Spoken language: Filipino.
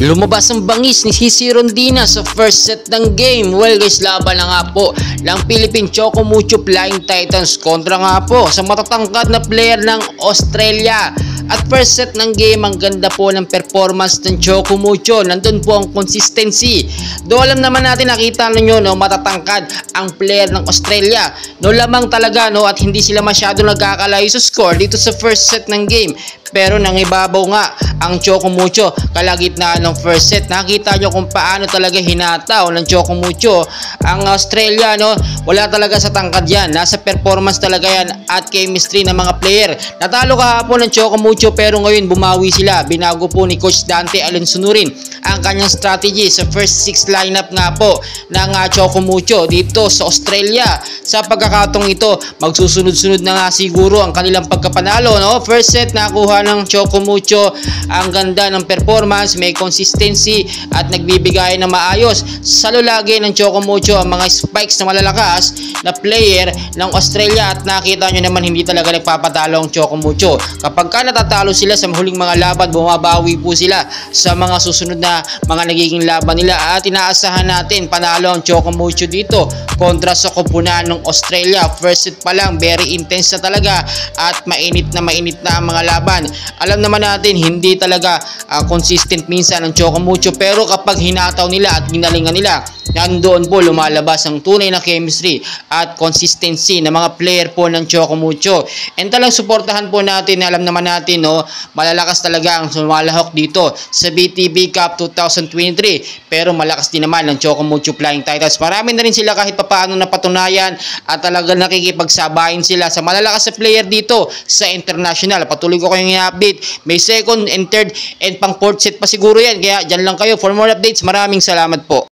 Lumabas ang bangis ni CC Rondina sa first set ng game. Well guys, laban na nga po ng Philippine Choco Mucho Flying Titans kontra nga po sa matatangkad na player ng Australia. At first set ng game, ang ganda po ng performance ng Choco Mucho. Nandun po ang consistency. Do alam naman natin, nakita ninyo, no, matatangkad ang player ng Australia. No, lamang talaga, no, at hindi sila masyado nagkakalayo sa score dito sa first set ng game. Pero nangibabaw nga ang Choco Mucho kalagitnaan ng first set. Nakita nyo kung paano talaga hinataw ng Choco Mucho ang Australia, no? Wala talaga sa tangkad yan. Nasa performance talaga yan at chemistry ng mga player. Natalo kahapon ng Choco Mucho pero ngayon bumawi sila. Binago po ni Coach Dante Alonsonurin ang kanyang strategy sa first 6 lineup nga po ng Choco Mucho dito sa Australia. Sa pagkakataong ito, magsusunod-sunod na nga siguro ang kanilang pagkapanalo, no? First set nakuha ng Choco Mucho, ang ganda ng performance, may consistency at nagbibigay ng maayos. Salo lagi ng Choco Mucho ang mga spikes na malalakas na player ng Australia at nakita nyo naman hindi talaga nagpapatalo ang Choco Mucho. Kapag ka natatalo sila sa huling mga laban, bumabawi po sila sa mga susunod na mga nagiging laban nila at inaasahan natin panalo ang Choco Mucho dito kontra sa koponan ng Australia. First set pa lang, very intense na talaga at mainit na ang mga laban. Alam naman natin hindi talaga consistent minsan ang Choco Mucho, pero kapag hinataw nila at ginalingan nila, nandoon po lumalabas ang tunay na chemistry at consistency ng mga player po ng Choco Mucho. And talang suportahan po natin, alam naman natin, no, malalakas talaga ang sumalahok dito sa BTB Cup 2023, pero malakas din naman ang Choco Mucho Flying Titans. Marami na rin sila kahit papaano napatunayan at talagang nakikipagsabayin sila sa malalakas na player dito sa international. Patuloy ko kayong i-update. May second and third and pang fourth set pa siguro yan. Kaya dyan lang kayo for more updates. Maraming salamat po.